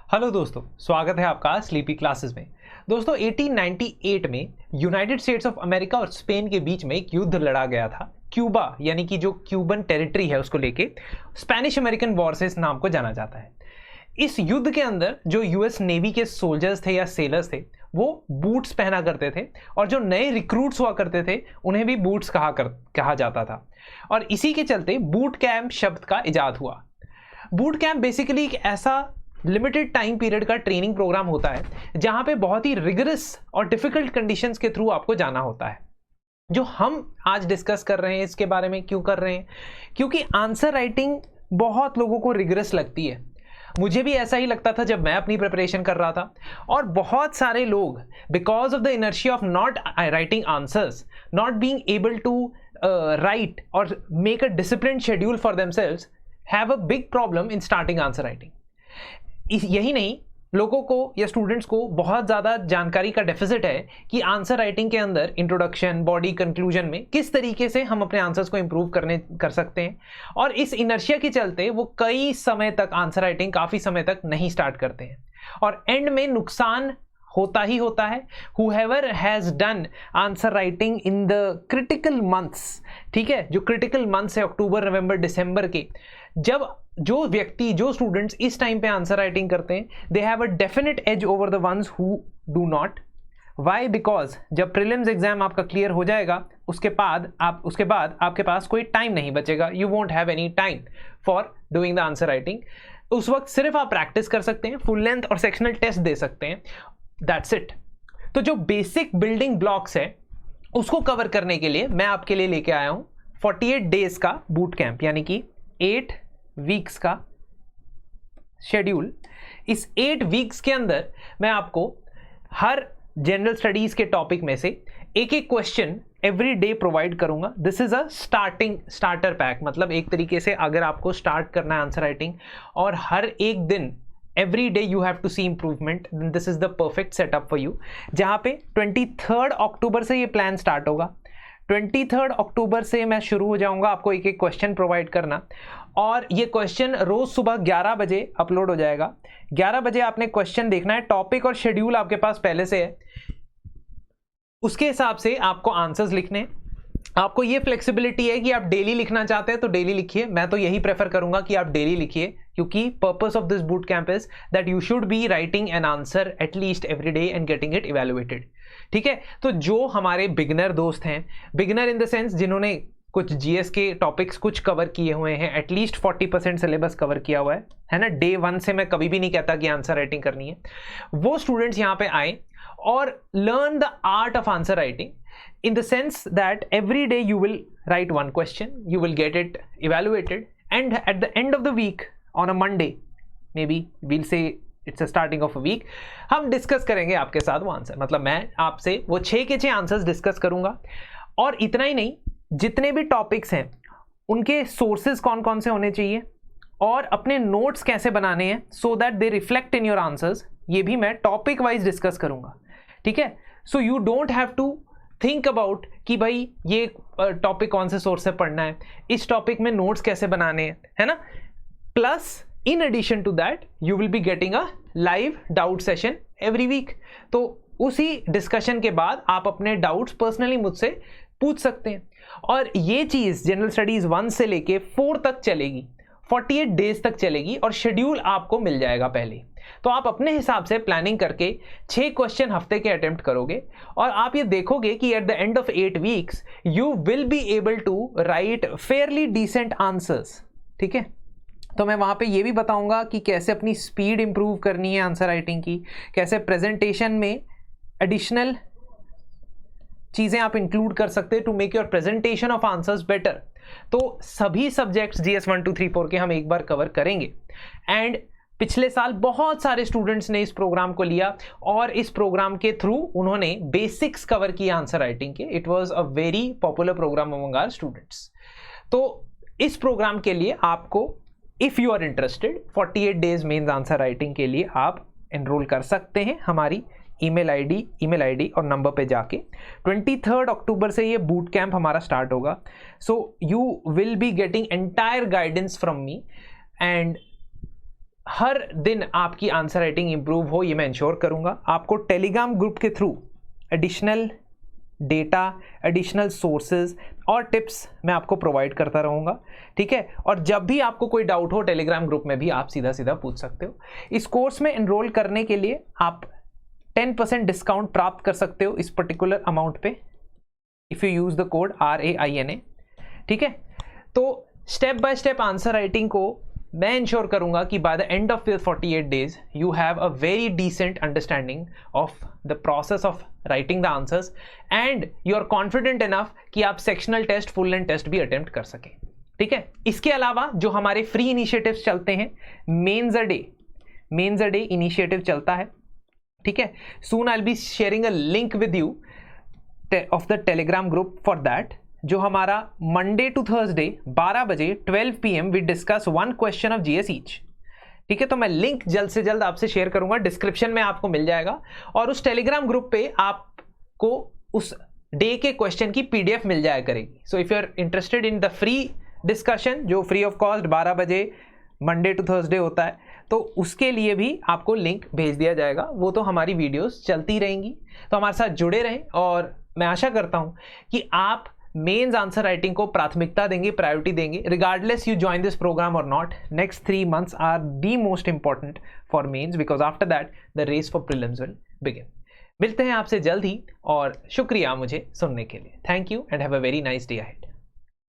Hello दोस्तों, स्वागत है आपका स्लीपी क्लासेस में। दोस्तों 1898 में यूनाइटेड स्टेट्स ऑफ अमेरिका और स्पेन के बीच में एक युद्ध लड़ा गया था। क्यूबा यानी कि जो क्यूबन टेरिटरी है उसको लेके स्पेनिश अमेरिकन वॉर से इस नाम को जाना जाता है। इस युद्ध के अंदर जो यूएस नेवी के सोल्जर्स थे या सेलर्स थे वो बूट्स पहना करते थे और जो नए रिक्रूट्स हुआ करते थे उन्हें भी बूट्स कहा जाता था और इसी के चलते बूट कैंप शब्द का इजाद हुआ। बूट कैंप बेसिकली एक ऐसा लिमिटेड टाइम पीरियड का ट्रेनिंग प्रोग्राम होता है जहां पे बहुत ही रिगरस और डिफिकल्ट कंडीशंस के थ्रू आपको जाना होता है। जो हम आज डिस्कस कर रहे हैं इसके बारे में क्यों कर रहे हैं, क्योंकि आंसर राइटिंग बहुत लोगों को रिगरस लगती है। मुझे भी ऐसा ही लगता था जब मैं अपनी प्रिपरेशन कर रहा था और बहुत सारे लोग because of the inertia of not writing answers, not being able to write और make a disciplined schedule for themselves have a big problem in starting answer writing. यही नहीं, लोगों को या स्टूडेंट्स को बहुत ज़्यादा जानकारी का डेफिसिट है कि आंसर राइटिंग के अंदर इंट्रोडक्शन, बॉडी, कंक्लूजन में किस तरीके से हम अपने आंसर्स को इंप्रूव कर सकते हैं। और इस इनर्शिया के चलते वो कई समय तक आंसर राइटिंग काफ़ी समय तक नहीं स्टार्ट करते हैं और एंड में नुकसान होता ही होता है। whoever has done answer writing in the critical months, ठीक है, जो क्रिटिकल मंथ्स है अक्टूबर, नवंबर, दिसंबर के, जब जो व्यक्ति, जो स्टूडेंट्स इस टाइम पे आंसर राइटिंग करते हैं, they have a definite edge over the ones who do not. Why? Because जब प्रीलिम्स एग्जाम आपका क्लियर हो जाएगा उसके बाद आपके पास कोई टाइम नहीं बचेगा। You won't have any time for doing the answer writing. उस वक्त सिर्फ आप प्रैक्टिस कर सकते हैं, फुल लेंथ और सेक्शनल टेस्ट दे सकते हैं, दैट्स इट। तो जो बेसिक बिल्डिंग ब्लॉक्स है उसको कवर करने के लिए मैं आपके लिए लेके आया हूं 48 डेज का बूट कैंप, यानी कि 8 वीक्स का शेड्यूल। इस 8 वीक्स के अंदर मैं आपको हर जनरल स्टडीज के टॉपिक में से एक एक क्वेश्चन एवरी डे प्रोवाइड करूंगा। This is a starter pack, मतलब एक तरीके से अगर आपको स्टार्ट करना है आंसर राइटिंग और हर एक दिन every day you have to see improvement, this is the perfect setup for you. जहां पे 23 अक्टूबर से ये प्लान स्टार्ट होगा। 23 अक्टूबर से मैं शुरू हो जाऊंगा आपको एक एक क्वेश्चन प्रोवाइड करना और ये क्वेश्चन रोज सुबह 11 बजे अपलोड हो जाएगा। 11 बजे आपने क्वेश्चन देखना है, टॉपिक और शेड्यूल आपके पास पहले से है, उसके हिसाब से आपको आंसर्स लिखने हैं। आपको ये फ्लेक्सिबिलिटी है कि आप डेली लिखना चाहते हैं तो डेली लिखिए। मैं तो यही प्रेफर करूंगा कि आप डेली लिखिए, क्योंकि purpose of this boot camp is that you should be writing an answer at least every day and getting it evaluated, ठीक है। तो जो हमारे बिगनर दोस्त हैं, बिगनर इन द सेंस जिन्होंने कुछ जीएस के टॉपिक्स कुछ कवर किए हुए हैं, एटलीस्ट 40% सिलेबस कवर किया हुआ है ना, डे 1 से मैं कभी भी नहीं कहता कि आंसर राइटिंग करनी है, वो स्टूडेंट्स यहाँ पे आए और learn the art of answer writing in the sense that every day you will write one question, you will get it evaluated, and at the end of the week on a Monday, maybe we'll say it's a starting of a week, हम discuss करेंगे आपके साथ वो answer. मतलब मैं आपसे वो 6 के 6 आंसर्स डिस्कस करूंगा। और इतना ही नहीं, जितने भी टॉपिक्स हैं उनके सोर्सेज कौन कौन से होने चाहिए और अपने नोट्स कैसे बनाने हैं so that they reflect in your answers, ये भी मैं टॉपिक वाइज डिस्कस करूंगा, ठीक है। So you don't have to think about कि भाई ये टॉपिक कौन से सोर्स से पढ़ना है, इस टॉपिक में नोट्स कैसे बनाने हैं, है ना। Plus in addition to that you will be getting a live doubt session every week. तो उसी डिस्कशन के बाद आप अपने डाउट्स पर्सनली मुझसे पूछ सकते हैं और ये चीज़ जनरल स्टडीज 1 से लेके 4 तक चलेगी, 48 डेज तक चलेगी और शेड्यूल आपको मिल जाएगा पहले। तो आप अपने हिसाब से प्लानिंग करके 6 क्वेश्चन हफ्ते के अटेम्प्ट करोगे और आप ये देखोगे कि at the end of 8 weeks you will be able to write fairly decent answers, ठीक है। तो मैं वहाँ पे ये भी बताऊंगा कि कैसे अपनी स्पीड इंप्रूव करनी है आंसर राइटिंग की, कैसे प्रेजेंटेशन में एडिशनल चीज़ें आप इंक्लूड कर सकते हैं to make your presentation of answers better. तो सभी सब्जेक्ट्स GS 1 2 3 4 के हम एक बार कवर करेंगे। एंड पिछले साल बहुत सारे स्टूडेंट्स ने इस प्रोग्राम को लिया और इस प्रोग्राम के थ्रू उन्होंने बेसिक्स कवर किया आंसर राइटिंग के। It was a very popular programme among our students. तो इस प्रोग्राम के लिए आपको, if you are interested, 48 days mains answer writing के लिए आप एनरोल कर सकते हैं हमारी ईमेल आईडी और नंबर पे जाके। 23 अक्टूबर से ये बूट कैंप हमारा स्टार्ट होगा। So you will be getting entire guidance from me and हर दिन आपकी आंसर राइटिंग इंप्रूव हो, ये मैं इंश्योर करूंगा। आपको टेलीग्राम ग्रुप के through additional data, additional sources और टिप्स मैं आपको प्रोवाइड करता रहूँगा, ठीक है। और जब भी आपको कोई डाउट हो टेलीग्राम ग्रुप में भी आप सीधा सीधा पूछ सकते हो। इस कोर्स में एनरोल करने के लिए आप 10% डिस्काउंट प्राप्त कर सकते हो इस पर्टिकुलर अमाउंट पे, if you use the code RAINA, ठीक है। तो step by step answer writing को मैं इंश्योर करूंगा कि by the end of this 48 days you have a very decent understanding of the process of writing the answers and you are confident enough कि आप sectional test, full end test भी attempt कर सकें, ठीक है। इसके अलावा जो हमारे फ्री इनिशिएटिव्स चलते हैं, मेंस अ डे इनिशिएटिव चलता है, ठीक है। Soon I will be sharing a link with you of the Telegram group for that. जो हमारा मंडे टू थर्सडे 12 बजे 12 PM we discuss 1 question of GS each, ठीक है। तो मैं लिंक जल्द से जल्द आपसे शेयर करूंगा, डिस्क्रिप्शन में आपको मिल जाएगा। और उस टेलीग्राम ग्रुप पे आपको उस डे के क्वेश्चन की PDF मिल जाया करेगी। So if you are interested in the free discussion जो फ्री ऑफ कॉस्ट 12 बजे मंडे टू थर्सडे होता है, तो उसके लिए भी आपको लिंक भेज दिया जाएगा। वो तो हमारी वीडियोस चलती रहेंगी, तो हमारे साथ जुड़े रहें। और मैं आशा करता हूं कि आप मेंस आंसर राइटिंग को प्राथमिकता देंगे, प्रायोरिटी देंगे, regardless you join this program और not. Next 3 months are the most important for mains, because after that the race for prelims will begin. मिलते हैं आपसे जल्द ही, और शुक्रिया मुझे सुनने के लिए। Thank you and have a very nice day ahead.